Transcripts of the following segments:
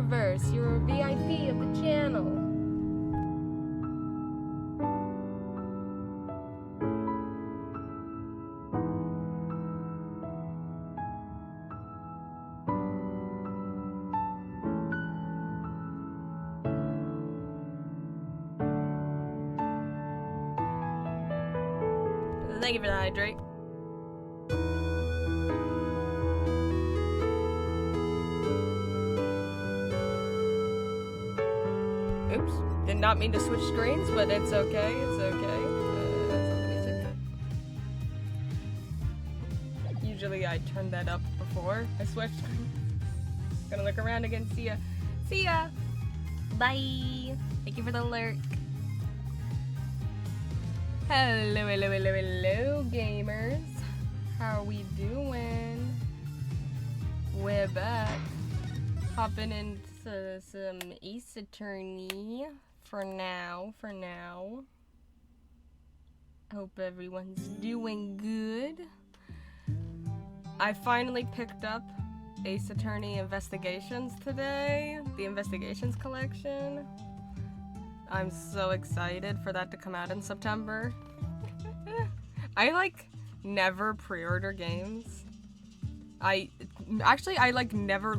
Universe. You're a VIP of the channel. Thank you for the hydrate. Oops, did not mean to switch screens, but it's okay, it's okay. That's not the music. Usually I turn that up before I switch screens. Gonna look around again, see ya. See ya! Bye! Thank you for the lurk. Hello, hello, hello, hello, gamers. How are we doing? We're back. Hopping into some Ace Attorney for now. Hope everyone's doing good. I finally picked up Ace Attorney Investigations today, the Investigations collection. I'm so excited for that to come out in September. I never pre-order games. I never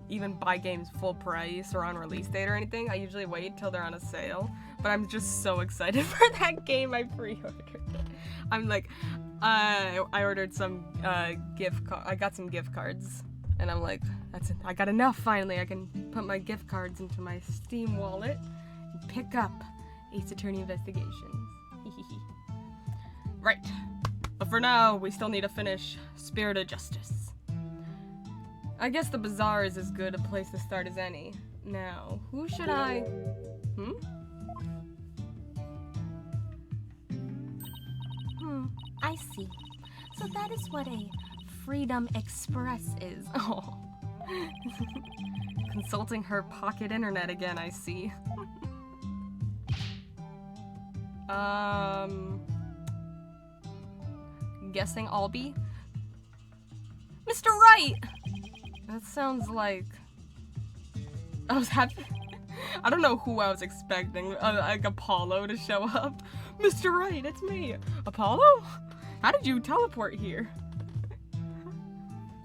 even buy games full price or on release date or anything. I usually wait till they're on a sale, but I'm just so excited for that game I pre-ordered. I'm like, I ordered some I got some gift cards, and I'm like, that's it. I got enough finally. I can put my gift cards into my Steam wallet and pick up Ace Attorney Investigations. Right, but for now, we still need to finish Spirit of Justice. I guess the bazaar is as good a place to start as any. Now, who should I... I see. So that is what a Freedom Express is. Oh. Consulting her pocket internet again, I see. Guessing Albie? Mr. Wright! That sounds like... I was happy. I don't know who I was expecting, like Apollo to show up. Mr. Wright, it's me. Apollo? How did you teleport here?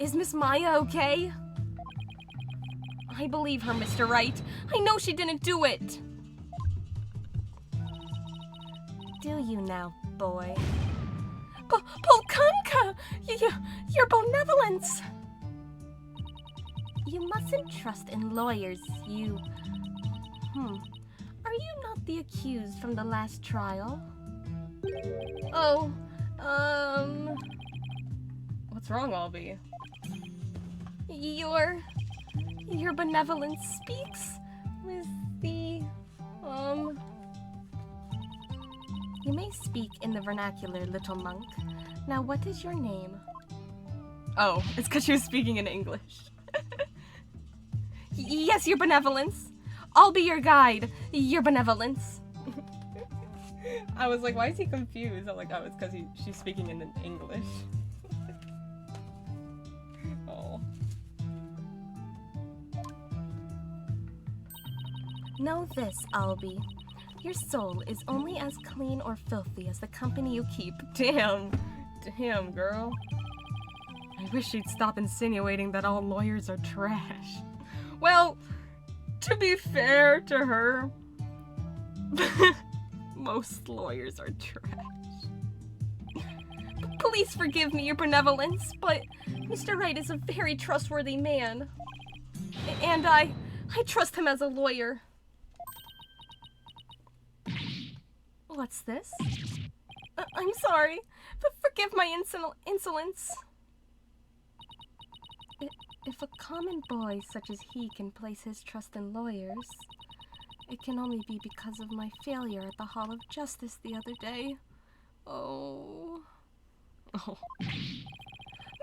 Is Miss Maya okay? I believe her, Mr. Wright. I know she didn't do it. Do you now, boy? Polkanka! Your benevolence! You mustn't trust in lawyers, you... Are you not the accused from the last trial? Oh, what's wrong, Albie? Your benevolence speaks with the, You may speak in the vernacular, little monk. Now, what is your name? Oh, it's because she was speaking in English. Yes, your benevolence. I'll be your guide, your benevolence. I was like, why is he confused? I'm like, oh, it's because she's speaking in English. Oh. Know this, Albie. Your soul is only as clean or filthy as the company you keep. Damn, girl. I wish she'd stop insinuating that all lawyers are trash. Well, to be fair to her, most lawyers are trash. Please forgive me, your benevolence, but Mr. Wright is a very trustworthy man. And I trust him as a lawyer. What's this? I'm sorry, but forgive my insolence. If a common boy such as he can place his trust in lawyers, it can only be because of my failure at the Hall of Justice the other day. Oh.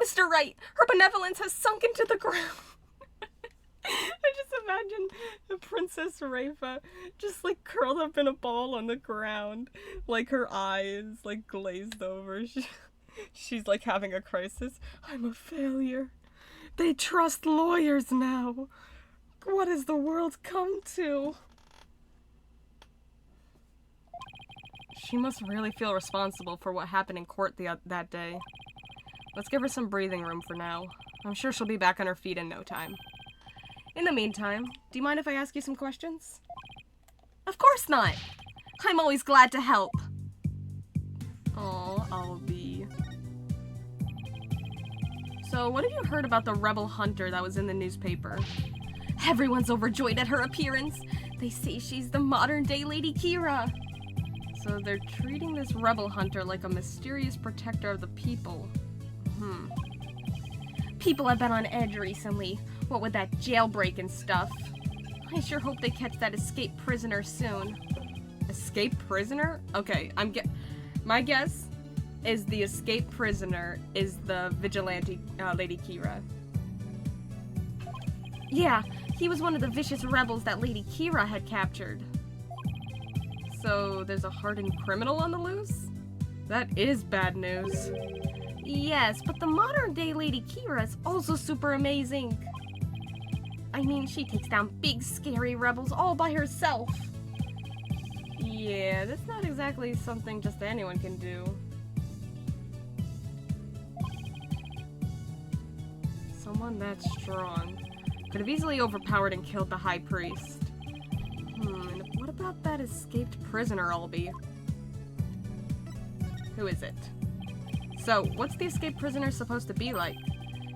Mr. Wright, her benevolence has sunk into the ground. I just imagine the Princess Rafa just curled up in a ball on the ground, her eyes glazed over. She's having a crisis. I'm a failure. They trust lawyers now. What has the world come to? She must really feel responsible for what happened in court that day. Let's give her some breathing room for now. I'm sure she'll be back on her feet in no time. In the meantime, do you mind if I ask you some questions? Of course not! I'm always glad to help. Oh, Albie. So, what have you heard about the rebel hunter that was in the newspaper? Everyone's overjoyed at her appearance. They say she's the modern-day Lady Kira. So they're treating this rebel hunter like a mysterious protector of the people. People have been on edge recently, what with that jailbreak and stuff. I sure hope they catch that escaped prisoner soon. Escaped prisoner? Okay, my guess is the escaped prisoner is the vigilante Lady Kira. Yeah, he was one of the vicious rebels that Lady Kira had captured. So there's a hardened criminal on the loose? That is bad news. Yes, but the modern-day Lady Kira is also super amazing. I mean, she takes down big, scary rebels all by herself. Yeah, that's not exactly something just anyone can do. Someone that strong could have easily overpowered and killed the High Priest. What about that escaped prisoner, Albie? Who is it? So, what's the escaped prisoner supposed to be like?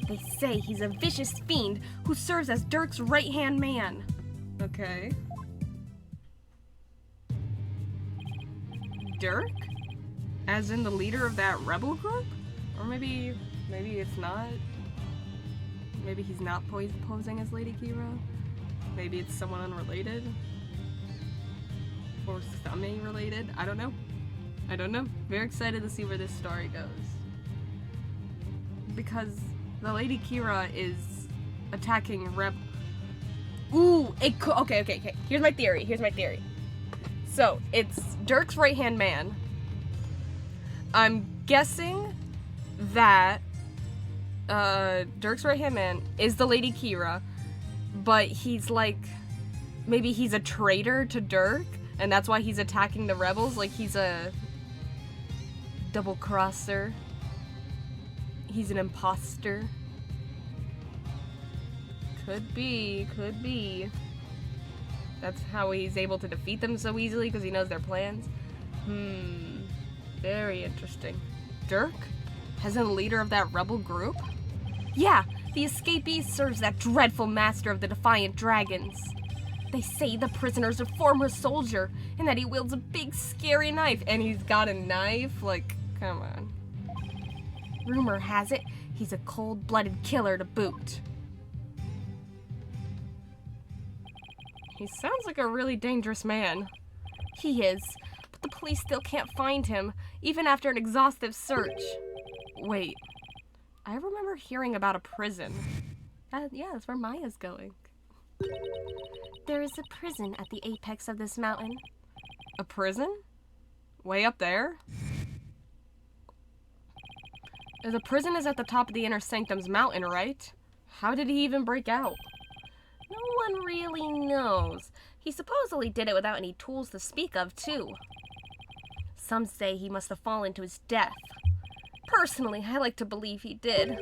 They say he's a vicious fiend who serves as Dirk's right-hand man. Okay. Dirk? As in the leader of that rebel group? Or maybe it's not. Maybe he's not posing as Lady Kira. Maybe it's someone unrelated. Or semi-related. I don't know. Very excited to see where this story goes. Because the Lady Kira is attacking Ooh, it could. Okay. Here's my theory. So, it's Dirk's right-hand man. I'm guessing that Dirk's right-hand man is the Lady Kira, but he's like, maybe he's a traitor to Dirk, and that's why he's attacking the rebels. Like, he's a double-crosser. He's an imposter. Could be. That's how he's able to defeat them so easily, because he knows their plans. Very interesting. Dirk? As in the leader of that rebel group? Yeah, the escapee serves that dreadful master of the Defiant Dragons. They say the prisoner's a former soldier, and that he wields a big, scary knife. And he's got a knife? Like, come on. Rumor has it, he's a cold-blooded killer to boot. He sounds like a really dangerous man. He is, but the police still can't find him, even after an exhaustive search. Wait, I remember hearing about a prison. Yeah, that's where Maya's going. There is a prison at the apex of this mountain. A prison? Way up there? The prison is at the top of the Inner Sanctum's mountain, right? How did he even break out? No one really knows. He supposedly did it without any tools to speak of, too. Some say he must have fallen to his death. Personally, I like to believe he did.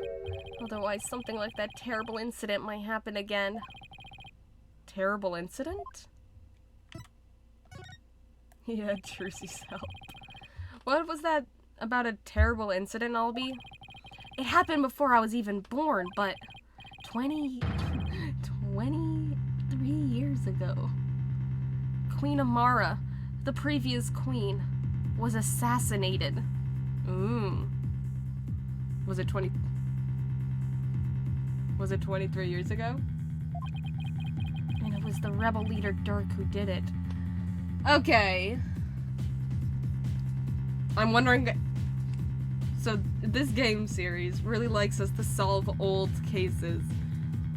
Otherwise, something like that terrible incident might happen again. Terrible incident? Yeah, Trucy's help. What was that about a terrible incident, Albie? It happened before I was even born, but 23 years ago. Queen Amara, the previous queen, was assassinated. Was it 23 years ago? And it was the rebel leader Dirk who did it. Okay. I'm wondering... So, this game series really likes us to solve old cases.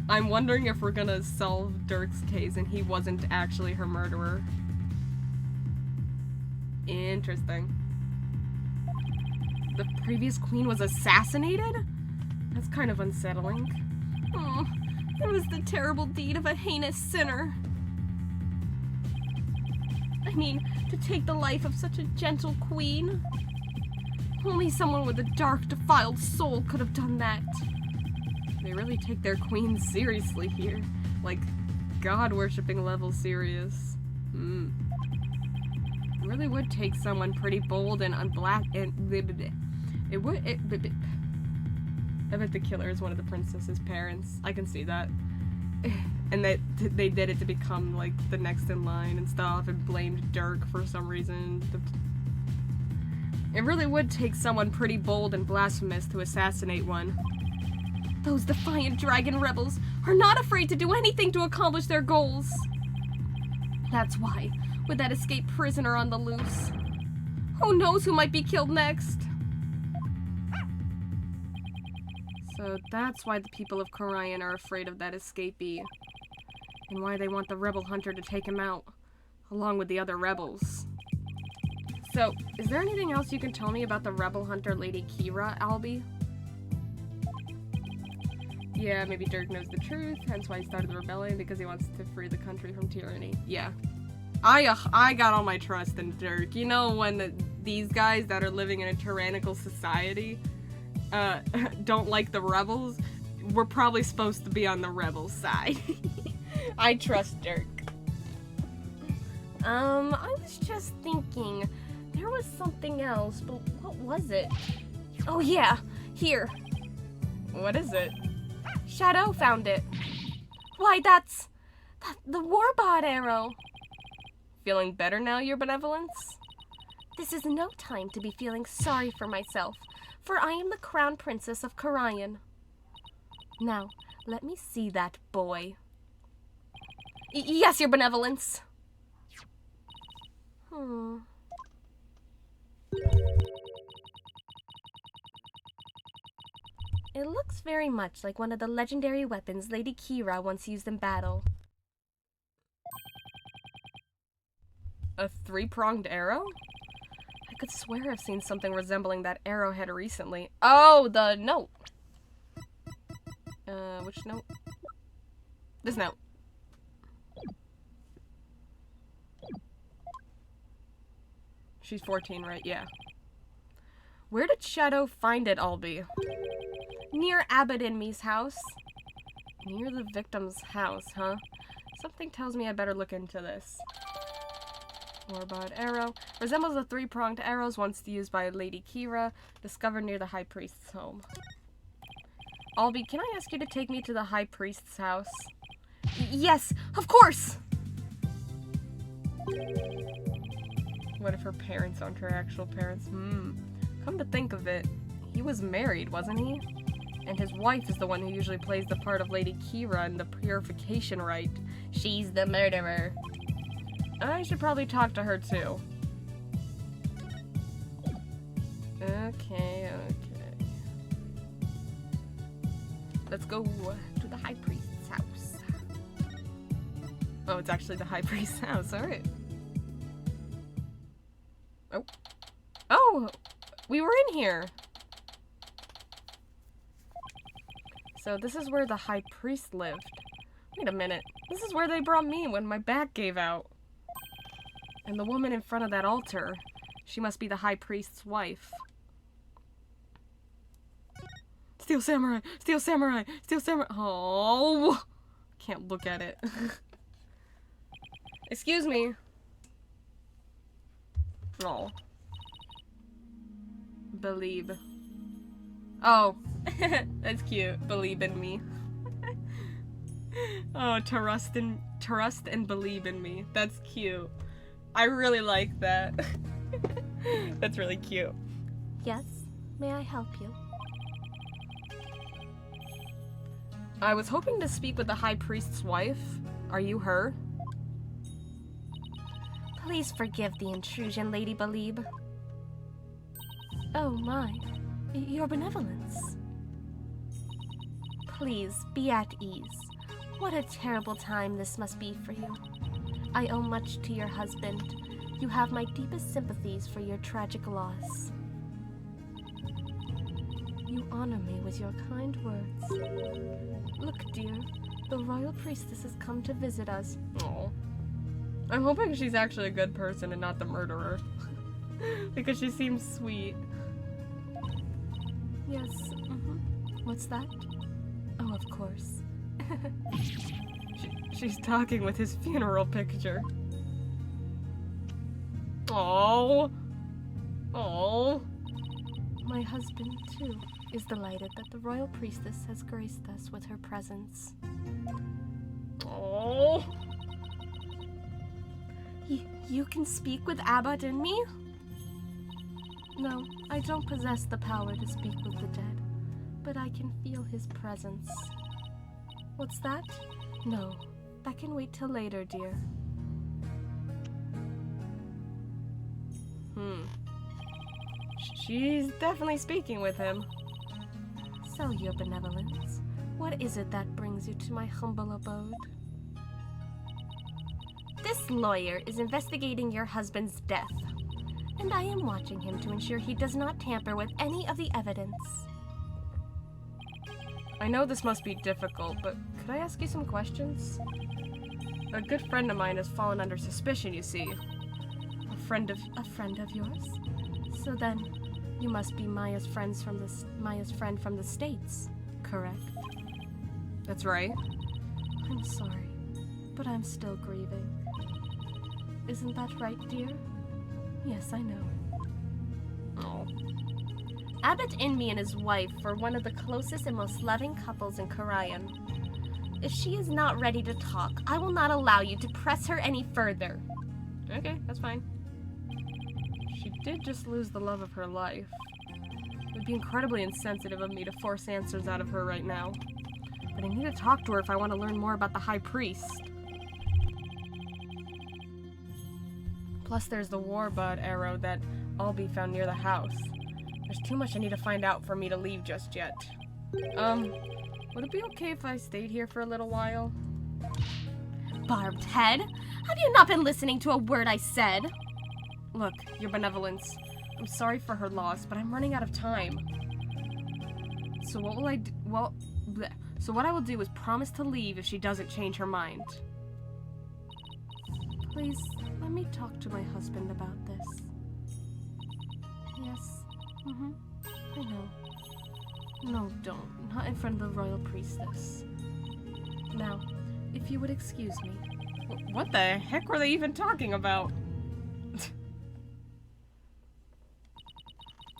I'm wondering if we're gonna solve Dirk's case and he wasn't actually her murderer. Interesting. The previous queen was assassinated? That's kind of unsettling. It was the terrible deed of a heinous sinner. I mean, to take the life of such a gentle queen. Only someone with a dark, defiled soul could have done that. They really take their queen seriously here. Like, God-worshipping level serious. It really would take someone pretty bold and unblack and I bet the killer is one of the princess's parents. I can see that. And that they did it to become like the next in line and stuff and blamed Dirk for some reason. It really would take someone pretty bold and blasphemous to assassinate one. Those defiant dragon rebels are not afraid to do anything to accomplish their goals. That's why, with that escaped prisoner on the loose, who knows who might be killed next? So that's why the people of Khorian are afraid of that escapee, and why they want the rebel hunter to take him out, along with the other rebels. So, is there anything else you can tell me about the rebel hunter Lady Kira, Albie? Yeah, maybe Dirk knows the truth, hence why he started the rebellion, because he wants to free the country from tyranny. Yeah. I got all my trust in Dirk. You know, when these guys that are living in a tyrannical society don't like the rebels, we're probably supposed to be on the rebel side. I trust Dirk. I was just thinking, there was something else, but what was it? Oh yeah, here. What is it? Shadow found it. Why, that's the warbot arrow. Feeling better now, your benevolence? This is no time to be feeling sorry for myself, for I am the crown princess of Khorian. Now, let me see that boy. Yes, your benevolence. It looks very much like one of the legendary weapons Lady Kira once used in battle. A three-pronged arrow? I could swear I've seen something resembling that arrowhead recently. Oh, the note! Which note? This note. She's 14, right? Yeah. Where did Shadow find it, Albie? Near Abbot Inme's house. Near the victim's house, huh? Something tells me I better look into this. Warbot arrow. Resembles the three-pronged arrows once used by Lady Kira, discovered near the High Priest's home. Albie, can I ask you to take me to the High Priest's house? Yes, of course! What if her parents aren't her actual parents? Come to think of it, he was married, wasn't he? And his wife is the one who usually plays the part of Lady Kira in the purification rite. She's the murderer. I should probably talk to her too. Okay. Let's go to the High Priest's house. Oh, it's actually the High Priest's house, alright. Oh, we were in here. So this is where the High Priest lived. Wait a minute. This is where they brought me when my back gave out. And the woman in front of that altar, she must be the High Priest's wife. Steel Samurai! Steel Samurai! Steel Samurai! Oh! Can't look at it. Excuse me. Oh. Believe. Oh. That's cute. Believe in me. Oh, trust and believe in me. That's cute. I really like that. That's really cute. Yes, may I help you? I was hoping to speak with the High Priest's wife. Are you her? Please forgive the intrusion, Lady Belieb. Oh my, your benevolence. Please, be at ease. What a terrible time this must be for you. I owe much to your husband. You have my deepest sympathies for your tragic loss. You honor me with your kind words. Look, dear, The royal priestess has come to visit us. Oh. I'm hoping she's actually a good person and not the murderer. Because she seems sweet. Yes, What's that? Oh, of course. She's talking with his funeral picture. Oh. Oh. My husband, too, is delighted that the royal priestess has graced us with her presence. Oh. You can speak with Abbott and me? No, I don't possess the power to speak with the dead, but I can feel his presence. What's that? No, that can wait till later, dear. She's definitely speaking with him. So, your benevolence, what is it that brings you to my humble abode? This lawyer is investigating your husband's death, and I am watching him to ensure he does not tamper with any of the evidence. I know this must be difficult, but could I ask you some questions? A good friend of mine has fallen under suspicion, you see. A friend of yours? So then, you must be Maya's friend from the States, correct? That's right. I'm sorry, but I'm still grieving. Isn't that right, dear? Yes, I know. Oh. Abbott Inmi and his wife were one of the closest and most loving couples in Karayan. If she is not ready to talk, I will not allow you to press her any further. Okay, that's fine. She did just lose the love of her life. It would be incredibly insensitive of me to force answers out of her right now. But I need to talk to her if I want to learn more about the High Priest. Plus, there's the warbud arrow that Albie found near the house. There's too much I need to find out for me to leave just yet. Would it be okay if I stayed here for a little while? Barbed head? Have you not been listening to a word I said? Look, your benevolence. I'm sorry for her loss, but I'm running out of time. So what will I do? Well, bleh. So what I will do is promise to leave if she doesn't change her mind. Please, let me talk to my husband about this. Yes. I know. No, don't. Not in front of the royal priestess. Now, if you would excuse me. What the heck were they even talking about?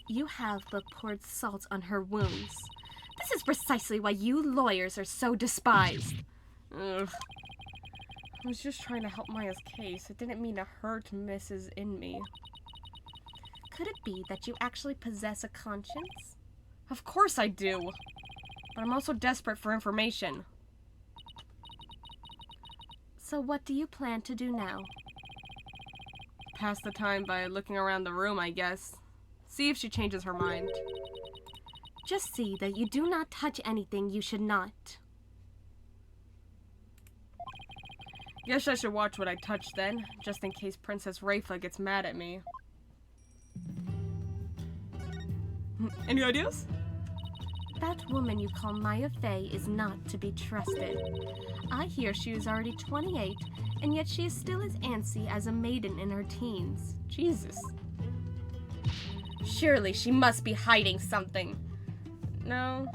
You have but poured salt on her wounds. This is precisely why you lawyers are so despised. Ugh. I was just trying to help Maya's case. It didn't mean to hurt Mrs. Inmi. Could it be that you actually possess a conscience? Of course I do. But I'm also desperate for information. So what do you plan to do now? Pass the time by looking around the room, I guess. See if she changes her mind. Just see that you do not touch anything you should not. Guess I should watch what I touch then, just in case Princess Rafa gets mad at me. Any ideas? That woman you call Maya Fey is not to be trusted. I hear she is already 28, and yet she is still as antsy as a maiden in her teens. Jesus. Surely she must be hiding something. No.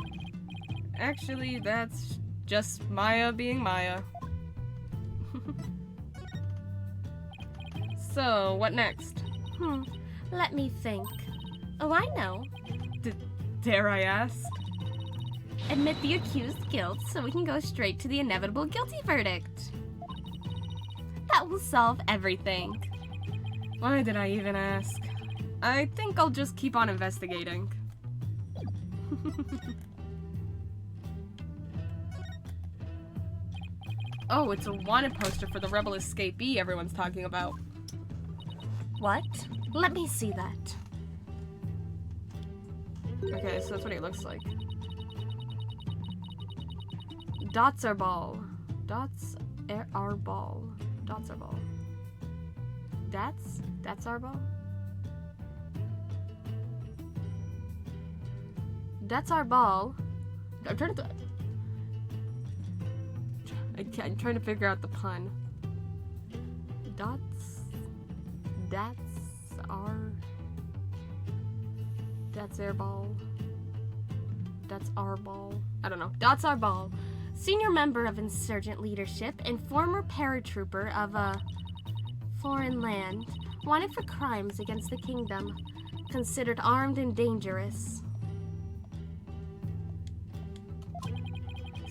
Actually, that's just Maya being Maya. So, what next? Let me think. Oh, I know. Dare I ask? Admit the accused's guilt so we can go straight to the inevitable guilty verdict. That will solve everything. Why did I even ask? I think I'll just keep on investigating. Oh, it's a wanted poster for the rebel escapee everyone's talking about. What? Let me see that. Okay, so that's what he looks like. Dots are ball. Dots are ball. Dots are ball. That's our ball? That's our ball. I'm trying to... I'm trying to figure out the pun. That's our ball. That's our ball. I don't know. That's our ball. Senior member of insurgent leadership and former paratrooper of a foreign land, wanted for crimes against the kingdom, considered armed and dangerous.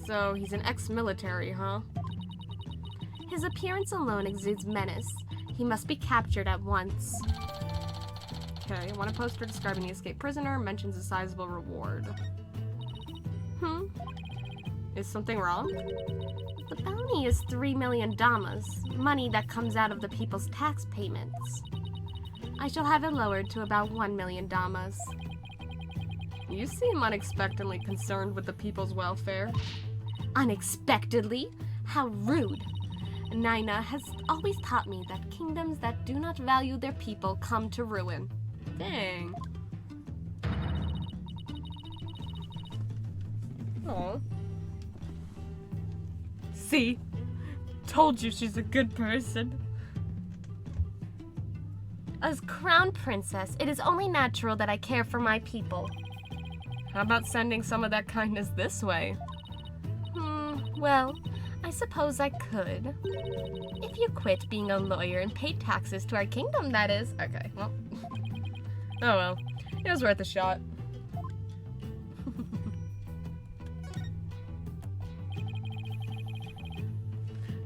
So he's an ex-military, huh? His appearance alone exudes menace. He must be captured at once. Okay, want a poster describing the escaped prisoner, mentions a sizable reward. Is something wrong? The bounty is 3 million damas, money that comes out of the people's tax payments. I shall have it lowered to about 1 million damas. You seem unexpectedly concerned with the people's welfare. Unexpectedly? How rude! Nina has always taught me that kingdoms that do not value their people come to ruin. Dang. Aw. See? Told you she's a good person. As crown princess, it is only natural that I care for my people. How about sending some of that kindness this way? Well, I suppose I could. If you quit being a lawyer and paid taxes to our kingdom, that is. Okay, well. Oh well. It was worth a shot.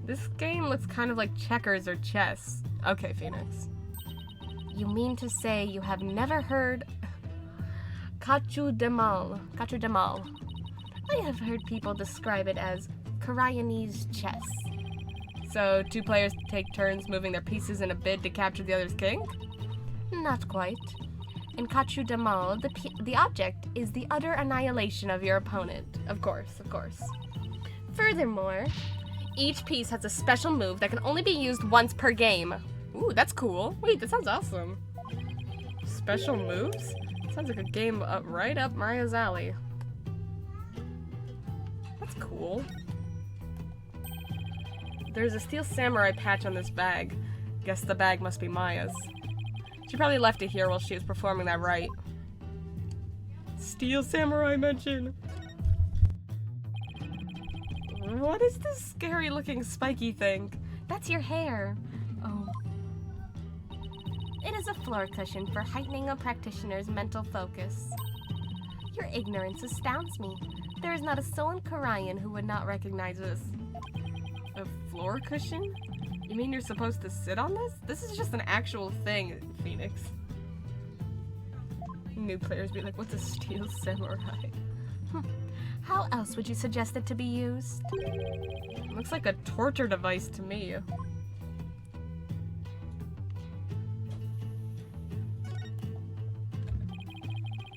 This game looks kind of like checkers or chess. Okay, Phoenix. You mean to say you have never heard Kachu Demal? Kachu Demal. I have heard people describe it as Koreanese chess. So, two players take turns moving their pieces in a bid to capture the other's king? Not quite. In Kachu Demal, the object is the utter annihilation of your opponent. Of course, of course. Furthermore, each piece has a special move that can only be used once per game. Ooh, that's cool. Wait, that sounds awesome. Special moves? Sounds like a game right up Maya's alley. That's cool. There's a steel samurai patch on this bag. Guess the bag must be Maya's. She probably left it here while she was performing that rite. Steel samurai mention. What is this scary looking spiky thing? That's your hair. Oh. It is a floor cushion for heightening a practitioner's mental focus. Your ignorance astounds me. There is not a soul in Korean who would not recognize this. A floor cushion? You mean you're supposed to sit on this? This is just an actual thing, Phoenix. New players be like, what's a steel samurai? How else would you suggest it to be used? Looks like a torture device to me.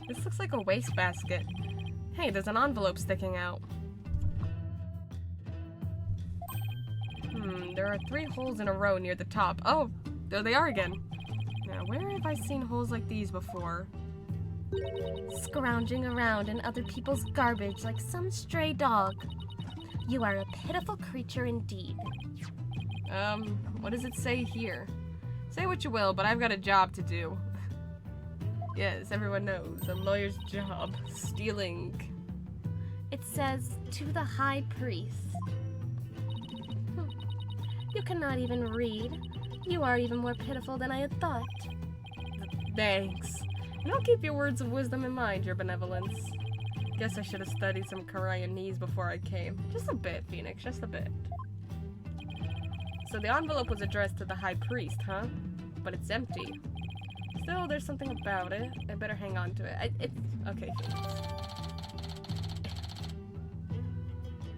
This looks like a wastebasket. Hey, there's an envelope sticking out. There are 3 holes in a row near the top. Oh, there they are again. Now, where have I seen holes like these before? Scrounging around in other people's garbage like some stray dog. You are a pitiful creature indeed. What does it say here? Say what you will, but I've got a job to do. Yes, everyone knows. A lawyer's job. Stealing. It says, to the high priest. You cannot even read. You are even more pitiful than I had thought. Thanks. And I'll keep your words of wisdom in mind, your benevolence. Guess I should have studied some Koreanese before I came. Just a bit, Phoenix, just a bit. So the envelope was addressed to the high priest, huh? But it's empty. Still, there's something about it. I better hang on to it. Okay, Phoenix.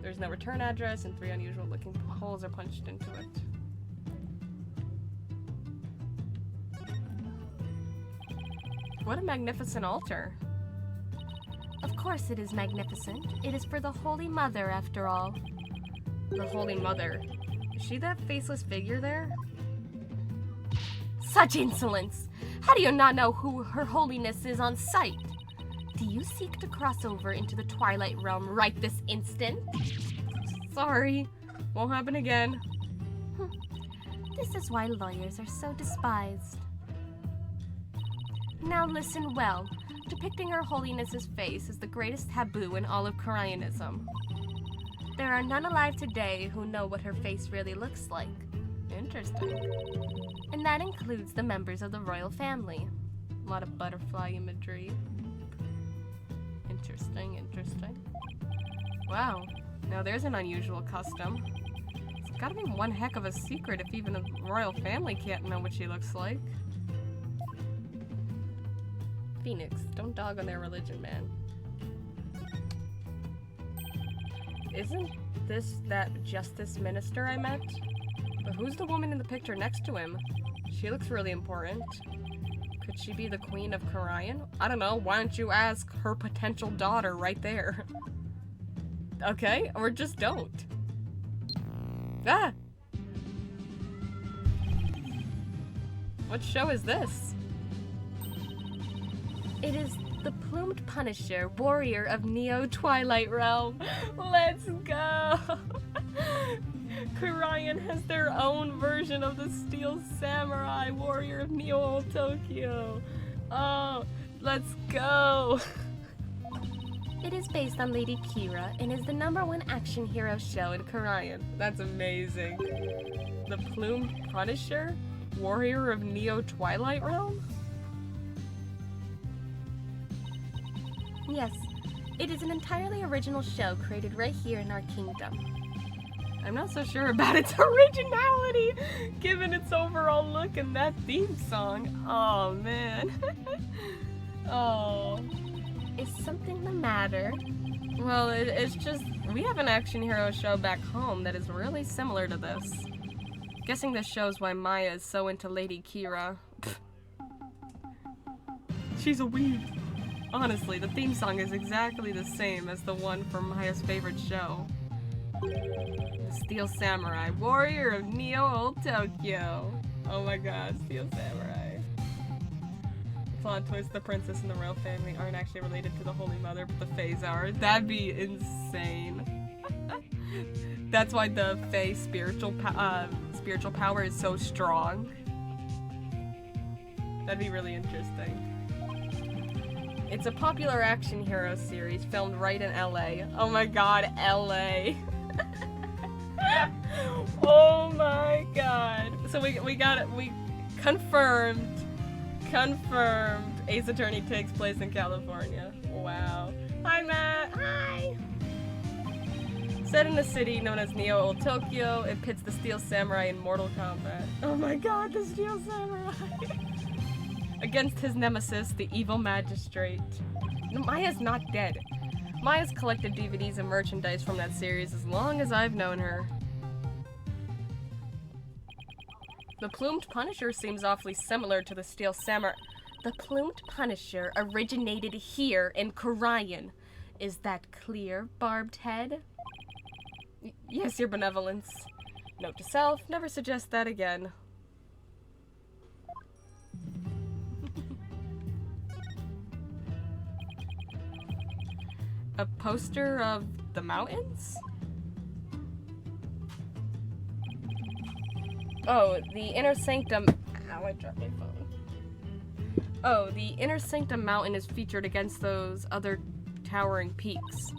There's no return address, and 3 unusual looking holes are punched into it. What a magnificent altar. Of course it is magnificent. It is for the Holy Mother, after all. The Holy Mother. Is she that faceless figure there? Such insolence! How do you not know who Her Holiness is on sight? Do you seek to cross over into the Twilight Realm right this instant? Sorry. Won't happen again. This is why lawyers are so despised. Now listen well. Depicting Her Holiness's face is the greatest taboo in all of Koreanism. There are none alive today who know what her face really looks like. Interesting. And that includes the members of the royal family. A lot of butterfly imagery. Interesting, interesting. Wow, now there's an unusual custom. It's gotta be one heck of a secret if even a royal family can't know what she looks like. Phoenix, don't dog on their religion, man. Isn't this that justice minister I met? But who's the woman in the picture next to him? She looks really important. Could she be the queen of Korean? I don't know, why don't you ask her potential daughter right there? Okay, or just don't. Ah! What show is this? It is the Plumed Punisher, warrior of Neo-Twilight Realm. Let's go! Korean has their own version of the Steel Samurai, warrior of Neo-Old Tokyo. Oh, let's go! It is based on Lady Kira and is the #1 action hero show in Korean. That's amazing. The Plumed Punisher, warrior of Neo-Twilight Realm? Yes, it is an entirely original show created right here in our kingdom. I'm not so sure about its originality, given its overall look and that theme song. Oh, man. Oh. Is something the matter? Well, it's just, we have an action hero show back home that is really similar to this. Guessing this shows why Maya is so into Lady Kira. She's a weeb. Honestly, the theme song is exactly the same as the one from Maya's favorite show. The Steel Samurai, warrior of Neo-Old Tokyo. Oh my god, Steel Samurai. Plot twist, the princess and the royal family aren't actually related to the Holy Mother, but the Fays are. That'd be insane. That's why the Fae spiritual power is so strong. That'd be really interesting. It's a popular action hero series filmed right in LA. Oh my god, LA. Oh my god. So we confirmed Ace Attorney takes place in California. Wow. Hi Matt. Hi. Set in a city known as Neo-Old Tokyo, it pits the Steel Samurai in Mortal Kombat. Oh my god, the Steel Samurai. Against his nemesis, the evil magistrate. No, Maya's not dead. Maya's collected DVDs and merchandise from that series as long as I've known her. The Plumed Punisher seems awfully similar to the Steel Samurai. The Plumed Punisher originated here in Korean. Is that clear, Barbed Head? Yes, your benevolence. Note to self, never suggest that again. A poster of the mountains? Oh, the Inner Sanctum. Ow, I dropped my phone. Oh, the Inner Sanctum mountain is featured against those other towering peaks.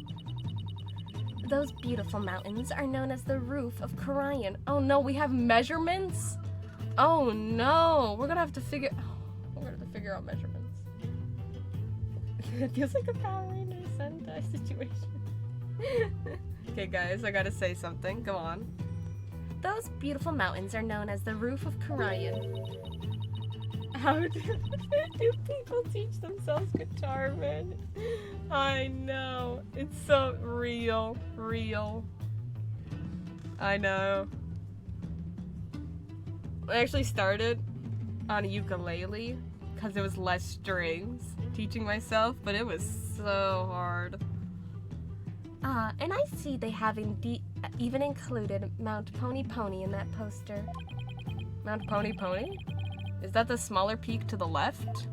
Those beautiful mountains are known as the roof of Korean. Oh no, we have measurements? Oh no, we're gonna have to figure out measurements. It feels like a Power Rangers Sentai situation. Okay guys, I gotta say something, go on. Those beautiful mountains are known as the roof of Korean. How do people teach themselves guitar, man? I know. It's so real. I know. I actually started on a ukulele because it was less strings teaching myself, but it was so hard. And I see they have even included Mount Pony Pony in that poster. Mount Pony Pony? Is that the smaller peak to the left?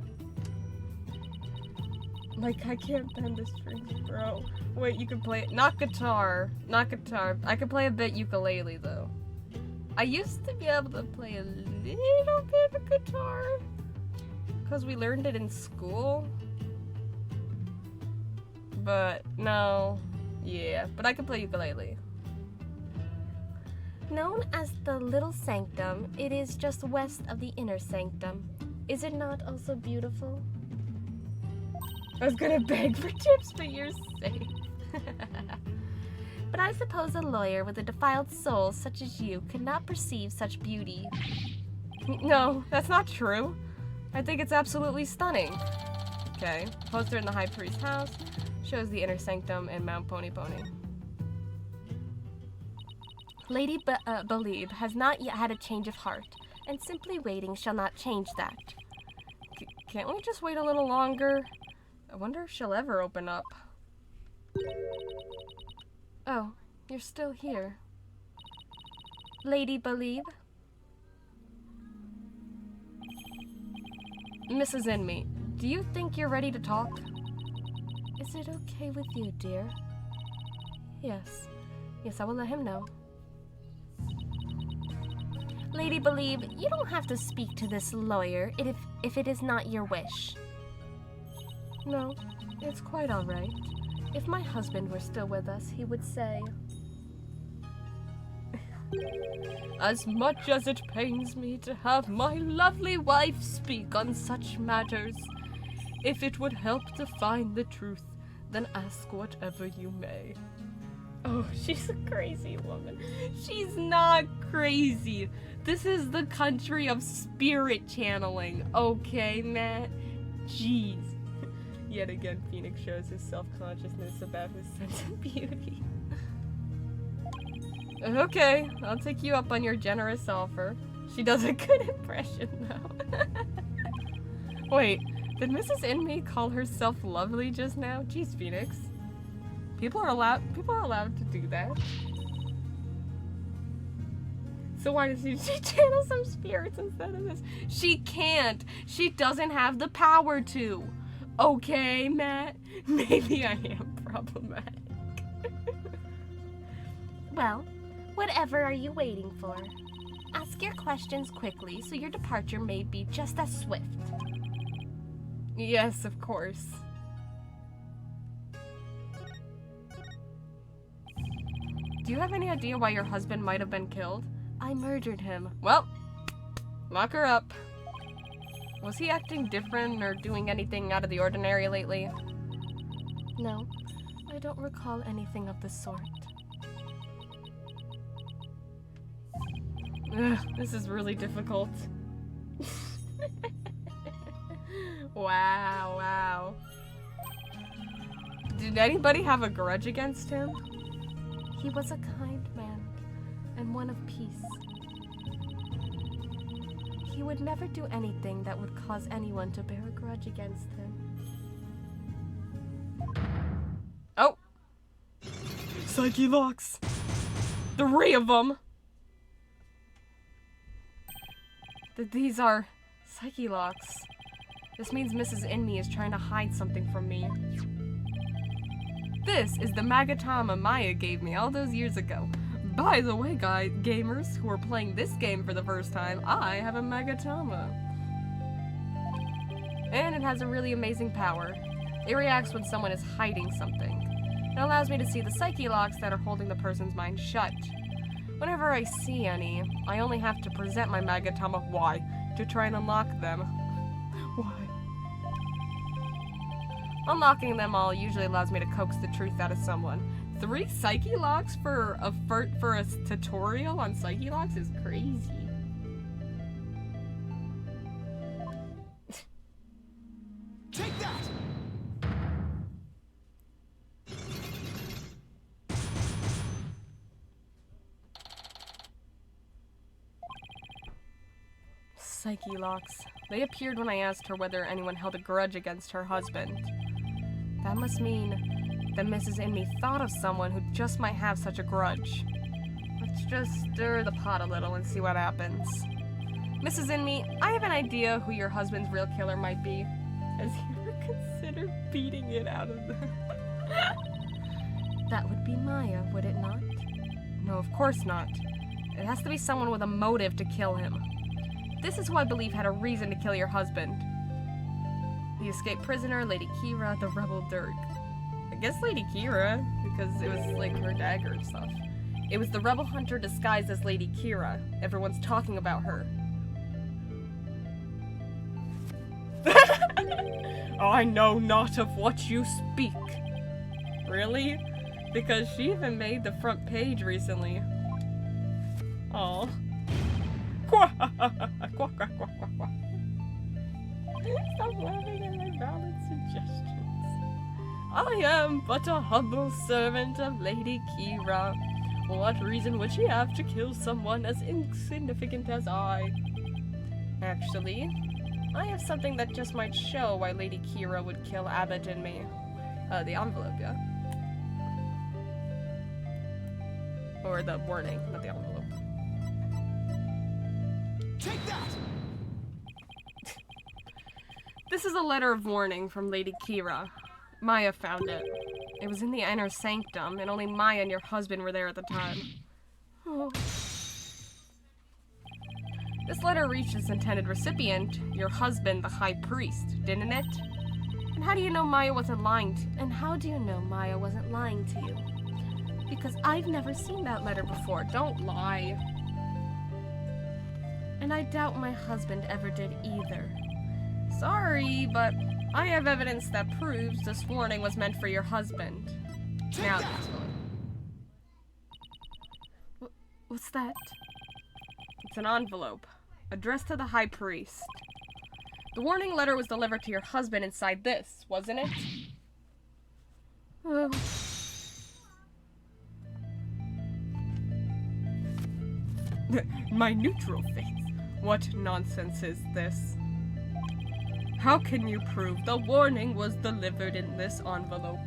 Like, I can't bend the strings, bro. Wait, you can play it. Not guitar. Not guitar. I can play a bit ukulele, though. I used to be able to play a little bit of guitar. Because we learned it in school. But, no. Yeah, but I can play ukulele. Known as the Little Sanctum, it is just west of the Inner Sanctum. Is it not also beautiful? I was gonna beg for tips, but you're safe. But I suppose a lawyer with a defiled soul such as you could not perceive such beauty. No, that's not true. I think it's absolutely stunning. Okay, poster in the High Priest's house shows the Inner Sanctum and Mount Pony Pony. Lady Believe has not yet had a change of heart, and simply waiting shall not change that. Can't we just wait a little longer? I wonder if she'll ever open up. Oh, you're still here. Lady Believe? Mrs. Inmate, do you think you're ready to talk? Is it okay with you, dear? Yes. Yes, I will let him know. Lady Believe, you don't have to speak to this lawyer if it is not your wish. No, it's quite all right. If my husband were still with us, he would say... As much as it pains me to have my lovely wife speak on such matters, if it would help to find the truth, then ask whatever you may. Oh, she's a crazy woman. She's not crazy. This is the country of spirit channeling, okay, Matt? Jeez. Yet again, Phoenix shows his self-consciousness about his sense of beauty. Okay, I'll take you up on your generous offer. She does a good impression, though. Wait, did Mrs. Inmate call herself lovely just now? Jeez, Phoenix. People are allowed to do that. So why does she channel some spirits instead of this? She can't. She doesn't have the power to. Okay, Matt? Maybe I am problematic. Well, whatever are you waiting for? Ask your questions quickly so your departure may be just as swift. Yes, of course. Do you have any idea why your husband might have been killed? I murdered him. Well, lock her up. Was he acting different or doing anything out of the ordinary lately? No, I don't recall anything of the sort. Ugh, this is really difficult. Wow. Did anybody have a grudge against him? He was a kind man, and one of peace. He would never do anything that would cause anyone to bear a grudge against him. Oh! Psyche locks! 3 of them! These are Psyche locks. This means Mrs. Inmate is trying to hide something from me. This is the Magatama Maya gave me all those years ago. By the way, gamers who are playing this game for the first time, I have a Magatama. And it has a really amazing power. It reacts when someone is hiding something. It allows me to see the psyche locks that are holding the person's mind shut. Whenever I see any, I only have to present my Magatama, why? To try and unlock them. Why? Unlocking them all usually allows me to coax the truth out of someone. 3 Psyche locks for a tutorial on Psyche locks is crazy. Take that! Psyche locks. They appeared when I asked her whether anyone held a grudge against her husband. That must mean that Mrs. Inmate thought of someone who just might have such a grudge. Let's just stir the pot a little and see what happens. Mrs. Inmate, I have an idea who your husband's real killer might be. Has he ever consider beating it out of them? That would be Maya, would it not? No, of course not. It has to be someone with a motive to kill him. This is who I believe had a reason to kill your husband. The escaped prisoner, Lady Kira, the rebel Dirk. I guess Lady Kira, because it was like her dagger and stuff. It was the rebel hunter disguised as Lady Kira. Everyone's talking about her. I know not of what you speak. Really? Because she even made the front page recently. Aw. Quack, quack, quack, quack, quack. Stop laughing at my valid suggestions. I am but a humble servant of Lady Kira. What reason would she have to kill someone as insignificant as I? Actually, I have something that just might show why Lady Kira would kill Abbott and me. The envelope, yeah? Or the warning, not the envelope. Take that! This is a letter of warning from Lady Kira. Maya found it. It was in the inner sanctum, and only Maya and your husband were there at the time. Oh. This letter reached its intended recipient, your husband, the High Priest, didn't it? And how do you know Maya wasn't lying to you? And how do you know Maya wasn't lying to you? Because I've never seen that letter before. Don't lie. And I doubt my husband ever did either. Sorry, but I have evidence that proves this warning was meant for your husband. Now that's all. What's that? It's an envelope, addressed to the High Priest. The warning letter was delivered to your husband inside this, wasn't it? Oh. My neutral faith. What nonsense is this? How can you prove the warning was delivered in this envelope?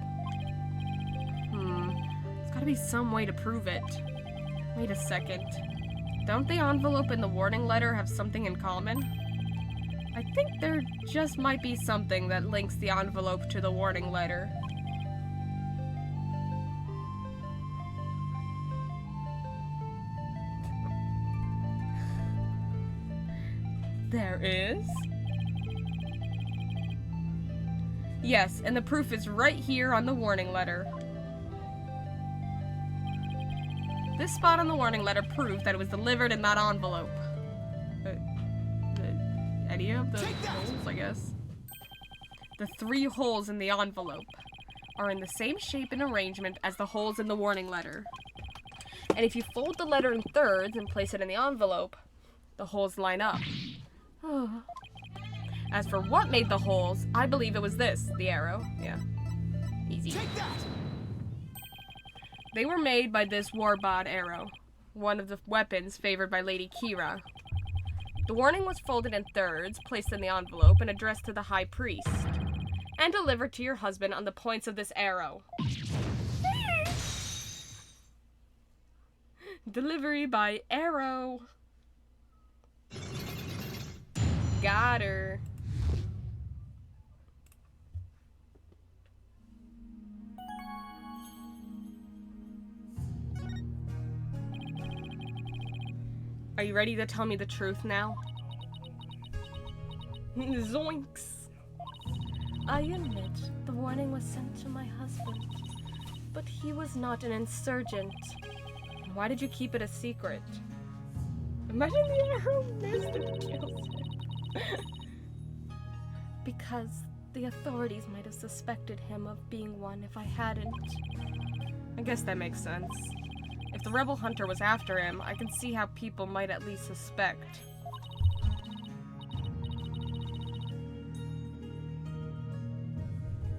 There's gotta be some way to prove it. Wait a second. Don't the envelope and the warning letter have something in common? I think there just might be something that links the envelope to the warning letter. There is? Yes, and the proof is right here on the warning letter. This spot on the warning letter proved that it was delivered in that envelope. Any of the holes, I guess? The 3 holes in the envelope are in the same shape and arrangement as the holes in the warning letter. And if you fold the letter in thirds and place it in the envelope, the holes line up. Oh. As for what made the holes, I believe it was this, the arrow. Yeah. Easy. Take that! They were made by this warbod arrow, one of the weapons favored by Lady Kira. The warning was folded in thirds, placed in the envelope, and addressed to the High Priest, and delivered to your husband on the points of this arrow. Delivery by arrow. Got her. Are you ready to tell me the truth now? Zoinks. I admit the warning was sent to my husband, but he was not an insurgent. Why did you keep it a secret? Imagine the arrow missed and kills him. Because the authorities might have suspected him of being one if I hadn't. I guess that makes sense. If the rebel hunter was after him, I can see how people might at least suspect.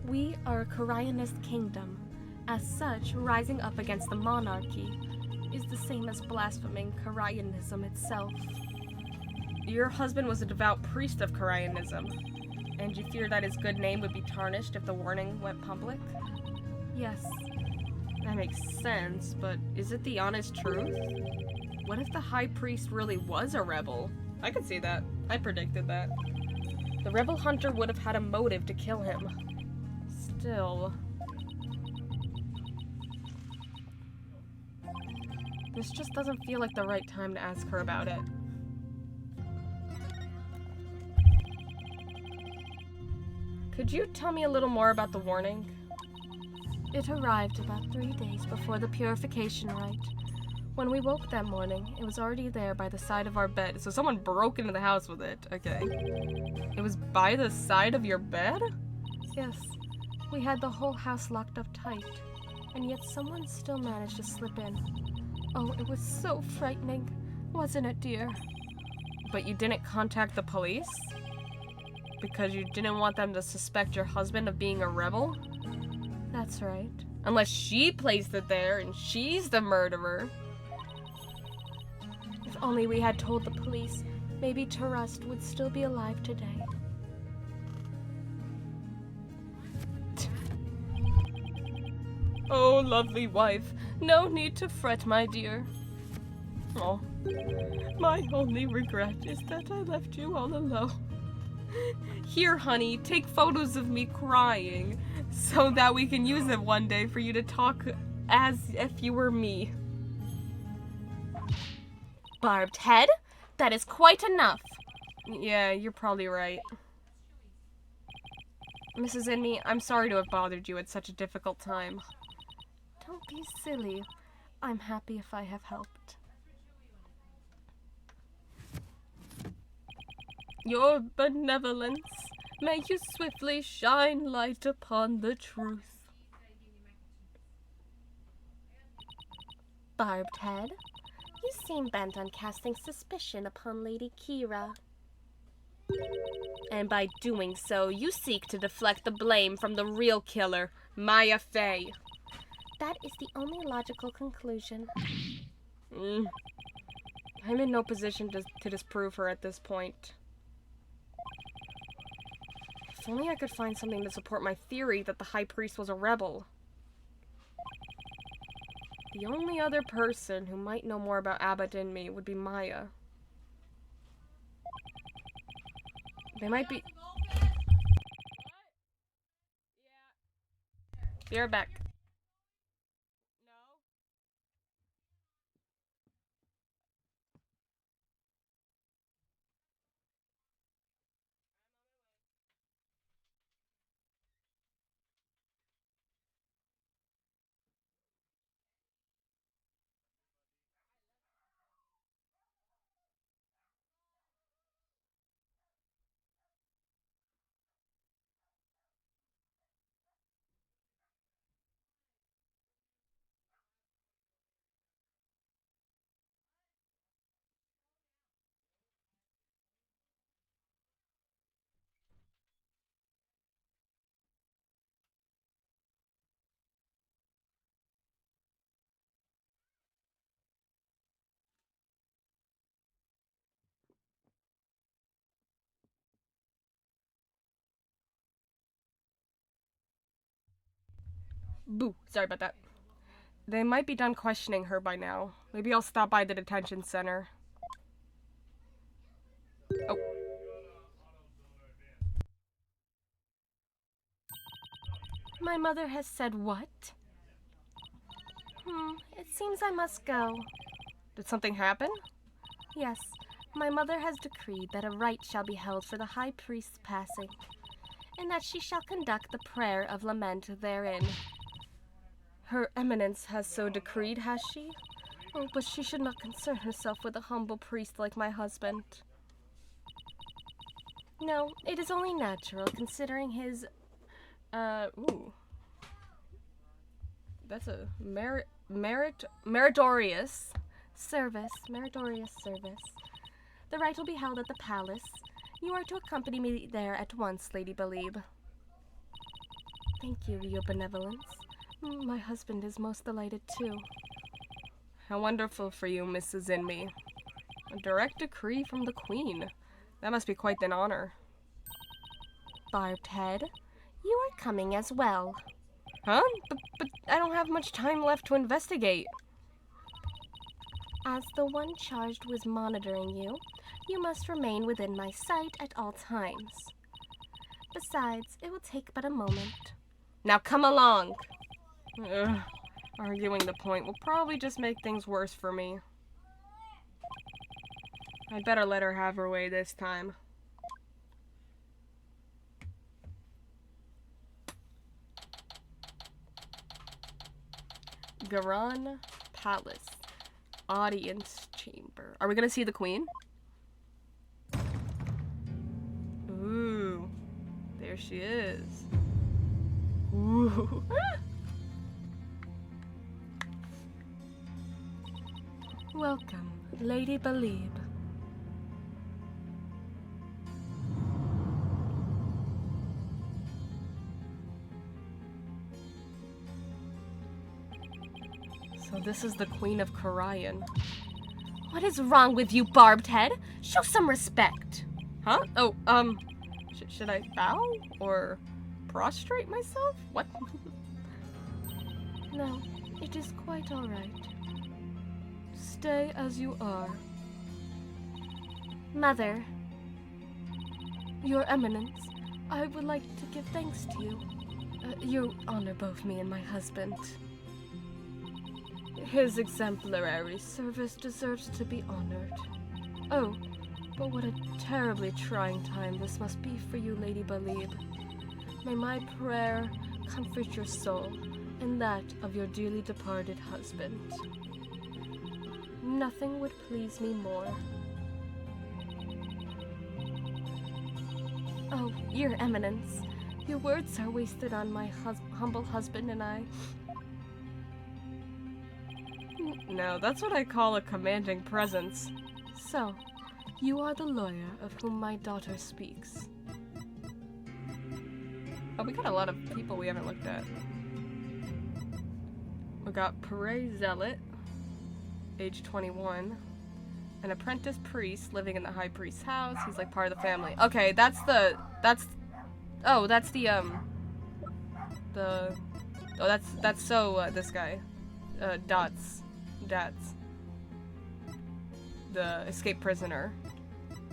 We are a Koreanist kingdom. As such, rising up against the monarchy is the same as blaspheming Koreanism itself. Your husband was a devout priest of Koreanism, and you fear that his good name would be tarnished if the warning went public? Yes. That makes sense, but is it the honest truth? What if the High Priest really was a rebel? I could see that. I predicted that. The rebel hunter would have had a motive to kill him. Still... this just doesn't feel like the right time to ask her about it. Could you tell me a little more about the warning? It arrived about 3 days before the purification rite. When we woke that morning, it was already there by the side of our bed. So someone broke into the house with it. Okay. It was by the side of your bed? Yes, we had the whole house locked up tight, and yet someone still managed to slip in. Oh, it was so frightening, wasn't it, dear? But you didn't contact the police? Because you didn't want them to suspect your husband of being a rebel? That's right. Unless she placed it there and she's the murderer. If only we had told the police, maybe Tarust would still be alive today. Oh, lovely wife, no need to fret, my dear. Oh, my only regret is that I left you all alone. Here, honey, take photos of me crying so that we can use them one day for you to talk as if you were me. Barbed head? That is quite enough. Yeah, you're probably right. Mrs. Inmee, I'm sorry to have bothered you at such a difficult time. Don't be silly. I'm happy if I have helped. Your benevolence, may you swiftly shine light upon the truth. Barbed head, you seem bent on casting suspicion upon Lady Kira. And by doing so, you seek to deflect the blame from the real killer, Maya Fey. That is the only logical conclusion. I'm in no position to disprove her at this point. If only I could find something to support my theory that the High Priest was a rebel. The only other person who might know more about Abbott and me would be Maya. They might be... Be right back. Boo, sorry about that. They might be done questioning her by now. Maybe I'll stop by the detention center. Oh. My mother has said what? It seems I must go. Did something happen? Yes, my mother has decreed that a rite shall be held for the High Priest's passing, and that she shall conduct the prayer of lament therein. Her Eminence has so decreed, has she? Oh, but she should not concern herself with a humble priest like my husband. No, it is only natural, considering his, ooh. That's a meritorious service. The rite will be held at the palace. You are to accompany me there at once, Lady Belieb. Thank you, your benevolence. My husband is most delighted, too. How wonderful for you, Mrs. Inmee. A direct decree from the Queen. That must be quite an honor. Barbed head, you are coming as well. Huh? But I don't have much time left to investigate. As the one charged with monitoring you, you must remain within my sight at all times. Besides, it will take but a moment. Now come along. Ugh, arguing the point will probably just make things worse for me. I'd better let her have her way this time. Garan Palace. Audience chamber. Are we gonna see the queen? Ooh. There she is. Ooh. Welcome, Lady Belieb. So this is the Queen of Karayan. What is wrong with you, barbed head? Show some respect. Huh? Oh, should I bow? Or prostrate myself? What? No, it is quite all right. Stay as you are. Mother. Your Eminence, I would like to give thanks to you. You honor both me and my husband. His exemplary service deserves to be honored. Oh, but what a terribly trying time this must be for you, Lady Belieb. May my prayer comfort your soul and that of your dearly departed husband. Nothing would please me more. Oh, Your Eminence, your words are wasted on my humble husband and I. No, that's what I call a commanding presence. So, you are the lawyer of whom my daughter speaks. Oh, we got a lot of people we haven't looked at. We got Pere Zealot, age 21. An apprentice priest living in the high priest's house. He's like part of the family. Okay, that's the that's this guy. Dats. The escaped prisoner.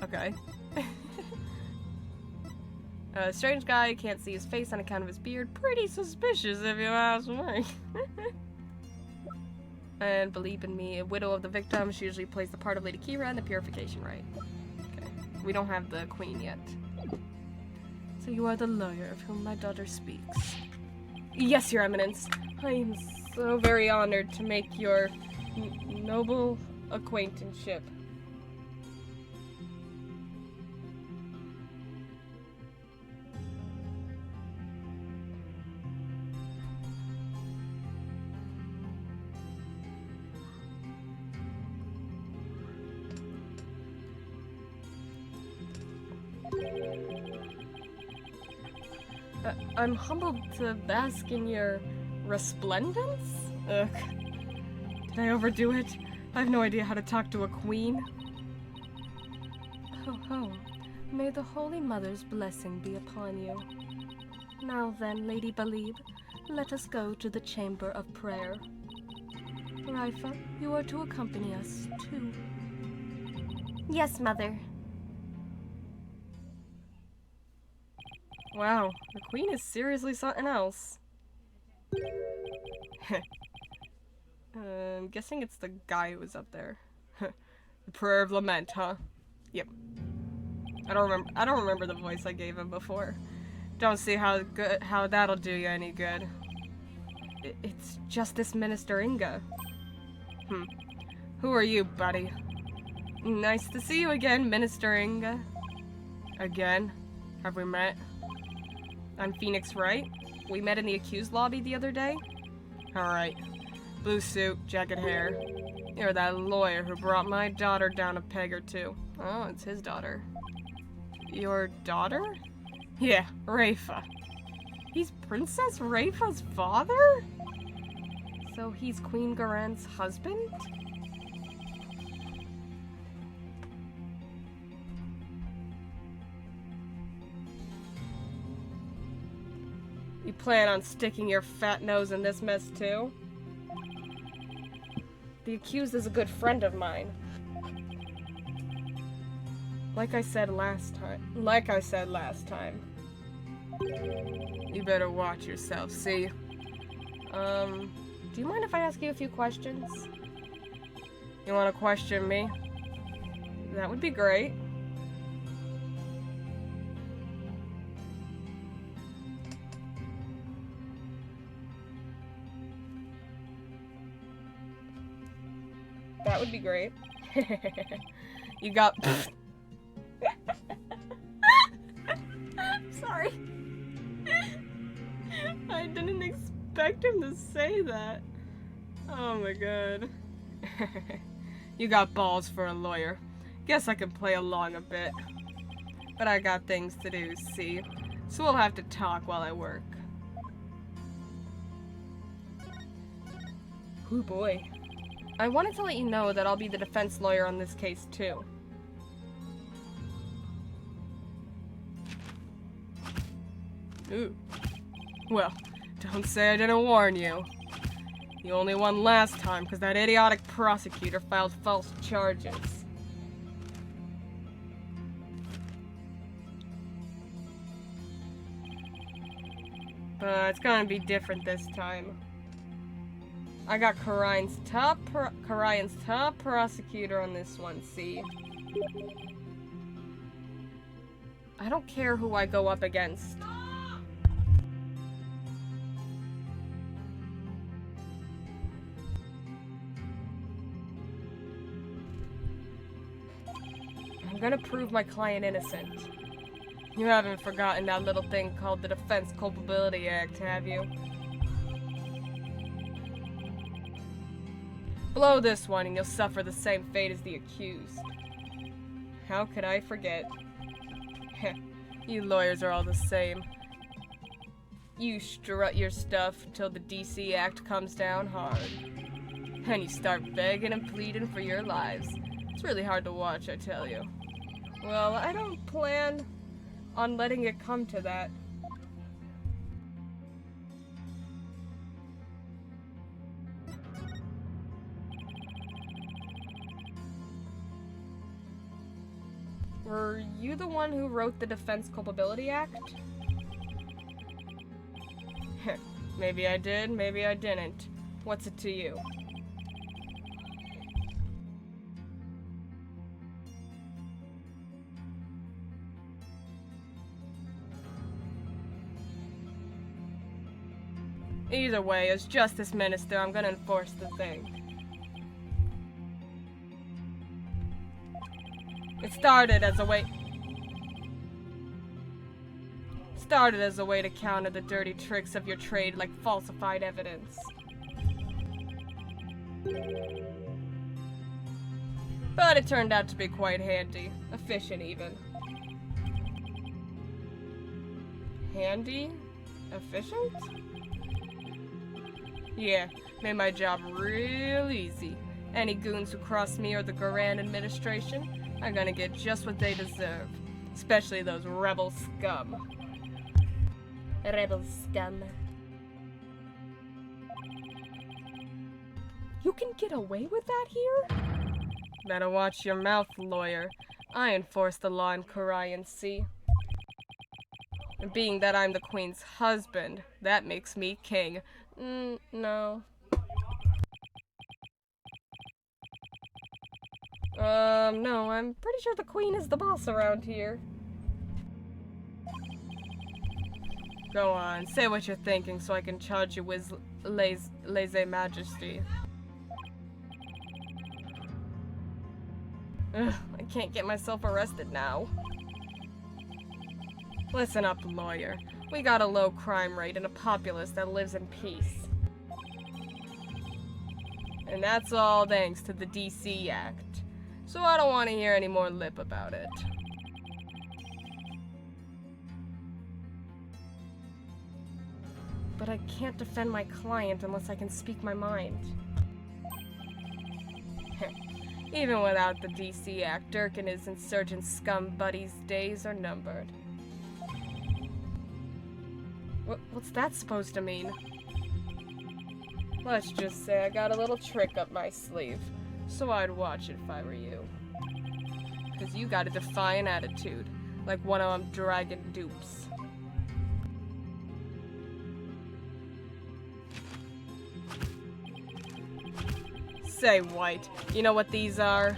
Okay. Strange guy, can't see his face on account of his beard. Pretty suspicious if you ask me. And Believe in Me, a widow of the victim. She usually plays the part of Lady Kira in the Purification Rite. Okay. We don't have the queen yet. So you are the lawyer of whom my daughter speaks. Yes, Your Eminence. I am so very honored to make your noble acquaintanceship. I'm humbled to bask in your resplendence? Ugh. Did I overdo it? I have no idea how to talk to a queen. Ho ho. May the Holy Mother's blessing be upon you. Now then, Lady Belieb, let us go to the chamber of prayer. Raifa, you are to accompany us, too. Yes, Mother. Wow, the queen is seriously something else. I'm guessing it's the guy who was up there. The Prayer of Lament, huh? Yep. I don't remember the voice I gave him before. Don't see how that'll do you any good. It's Justice Minister Inga. Who are you, buddy? Nice to see you again, Minister Inga. Again? Have we met? I'm Phoenix Wright. We met in the accused lobby the other day. Alright. Blue suit, jagged hair. You're that lawyer who brought my daughter down a peg or two. Oh, it's his daughter. Your daughter? Yeah, Raifa. He's Princess Raifa's father? So he's Queen Garen's husband? You plan on sticking your fat nose in this mess too? The accused is a good friend of mine. Like I said last time. You better watch yourself, see? Do you mind if I ask you a few questions? You wanna question me? That would be great. That would be great. You got... Sorry. I didn't expect him to say that. Oh my god. You got balls for a lawyer. Guess I can play along a bit. But I got things to do, see? So we'll have to talk while I work. Oh boy. I wanted to let you know that I'll be the defense lawyer on this case, too. Ooh. Well, don't say I didn't warn you. You only won last time because that idiotic prosecutor filed false charges. But it's gonna be different this time. I got Karyan's top prosecutor on this one, see? I don't care who I go up against. I'm gonna prove my client innocent. You haven't forgotten that little thing called the Defense Culpability Act, have you? Blow this one and you'll suffer the same fate as the accused. How could I forget? Heh, you lawyers are all the same. You strut your stuff until the DC Act comes down hard. And you start begging and pleading for your lives. It's really hard to watch, I tell you. Well, I don't plan on letting it come to that. Were you the one who wrote the Defense Culpability Act? Maybe I did, maybe I didn't. What's it to you? Either way, as Justice Minister, I'm gonna enforce the thing. It started as a way to counter the dirty tricks of your trade like falsified evidence. But it turned out to be quite handy. Efficient, even. Handy? Efficient? Yeah, made my job real easy. Any goons who cross me or the Garand administration are gonna get just what they deserve. Especially those rebel scum. Rebel scum. You can get away with that here? Better watch your mouth, lawyer. I enforce the law in Karyan, see? And being that I'm the queen's husband, that makes me king. No. No, I'm pretty sure the queen is the boss around here. Go on, say what you're thinking so I can charge you with lèse-majesty. Ugh, I can't get myself arrested now. Listen up, lawyer. We got a low crime rate and a populace that lives in peace. And that's all thanks to the DC Act. So I don't want to hear any more lip about it. But I can't defend my client unless I can speak my mind. Even without the DC Act, Dirk and his insurgent scum buddies' days are numbered. What's that supposed to mean? Let's just say I got a little trick up my sleeve, so I'd watch it if I were you. 'Cause you got a defiant attitude, like one of them dragon dupes. Say, White, you know what these are?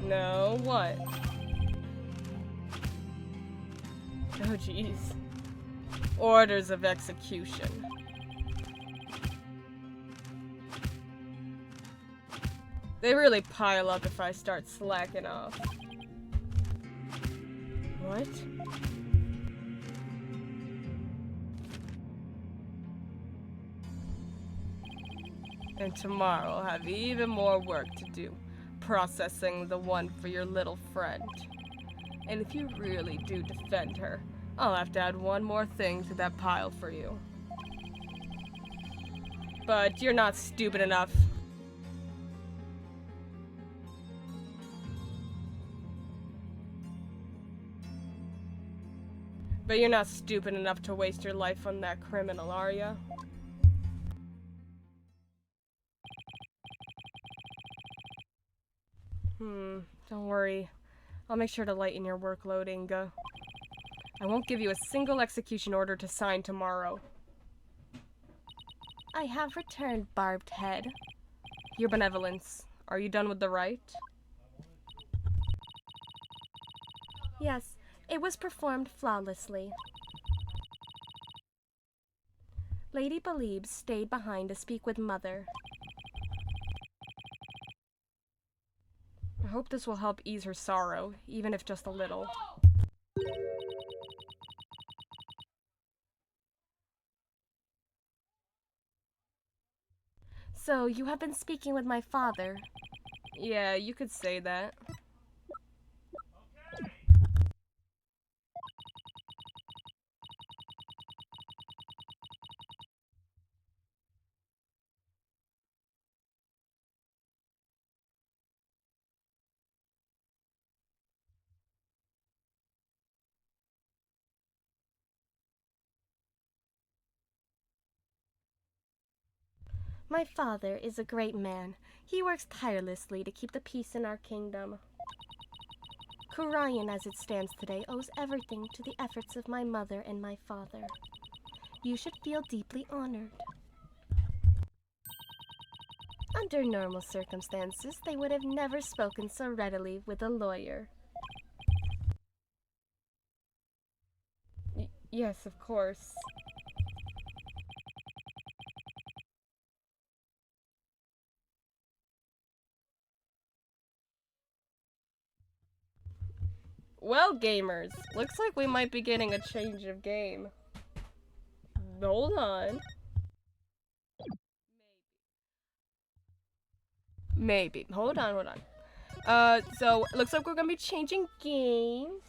No, what? Oh, jeez. Orders of execution. They really pile up if I start slacking off. What? And tomorrow I'll have even more work to do, processing the one for your little friend. And if you really do defend her, I'll have to add one more thing to that pile for you. But you're not stupid enough. But you're not stupid enough to waste your life on that criminal, are ya? Don't worry. I'll make sure to lighten your workload, Inga. I won't give you a single execution order to sign tomorrow. I have returned, Barbed Head. Your benevolence. Are you done with the rite? Yes, it was performed flawlessly. Lady Beliebs stayed behind to speak with Mother. I hope this will help ease her sorrow, even if just a little. So, you have been speaking with my father. Yeah, you could say that. My father is a great man. He works tirelessly to keep the peace in our kingdom. Khurayan, as it stands today, owes everything to the efforts of my mother and my father. You should feel deeply honored. Under normal circumstances, they would have never spoken so readily with a lawyer. Yes, of course. Well, gamers, looks like we might be getting a change of game. Hold on. Maybe. Hold on. So, looks like we're gonna be changing games.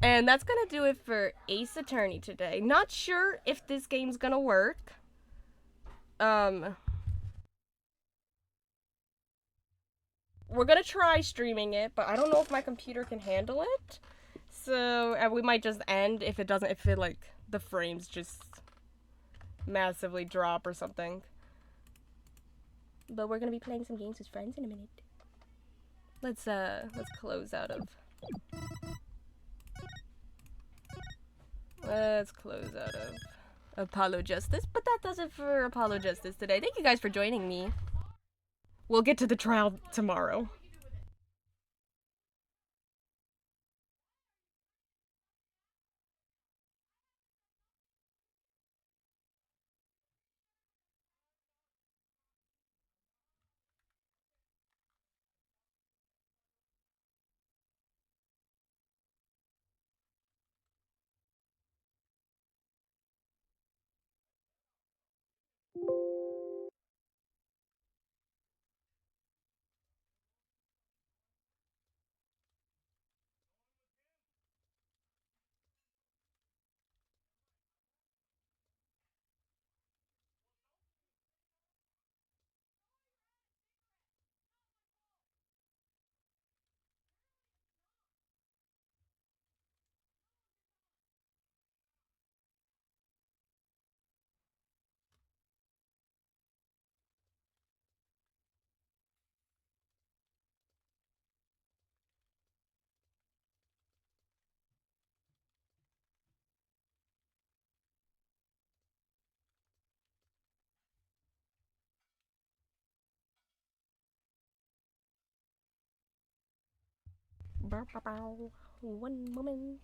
And that's gonna do it for Ace Attorney today. Not sure if this game's gonna work. We're gonna try streaming it, but I don't know if my computer can handle it. So, we might just end if it doesn't, if it, like, the frames just massively drop or something. But we're gonna be playing some games with friends in a minute. Let's close out of... Let's close out of Apollo Justice, but that does it for Apollo Justice today. Thank you guys for joining me. We'll get to the trial tomorrow. One moment.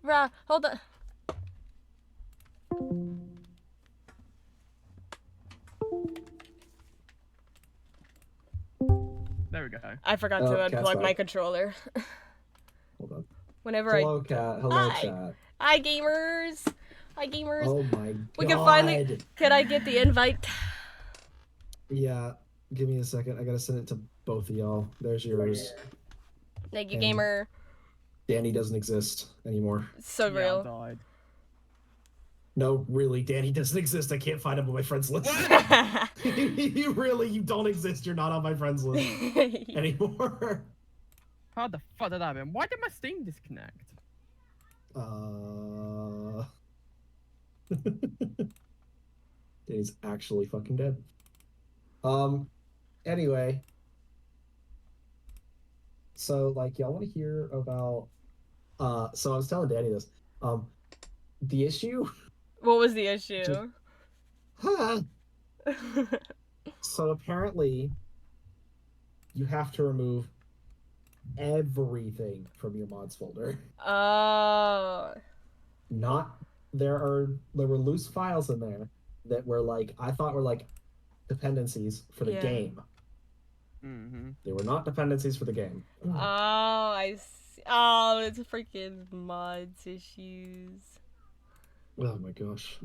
Bruh, hold on. There we go. I forgot Oh, to Cat's unplug my back. controller. Hold on. Whenever Hello, Cat. Hello, Hi. chat. Hi, gamers. Hi, gamers. Oh my god. We can finally. Can I get the invite? Yeah. Give me a second. I gotta send it to both of y'all. There's yours. Thank you, And gamer. Danny doesn't exist anymore. So Yeah, I real. died. No, really, Danny doesn't exist. I can't find him on my friends list. You don't exist. You're not on my friends list anymore. How the fuck did that happen? Why did my Steam disconnect? Danny's actually fucking dead. Anyway. So, like, y'all want to hear about... So I was telling Danny this. The issue... What was the issue? So apparently, you have to remove everything from your mods folder. Oh. There were loose files in there that were like, I thought were like dependencies for the game. Mm-hmm. They were not dependencies for the game. Oh, I see. Oh, it's freaking mods issues. Oh my gosh.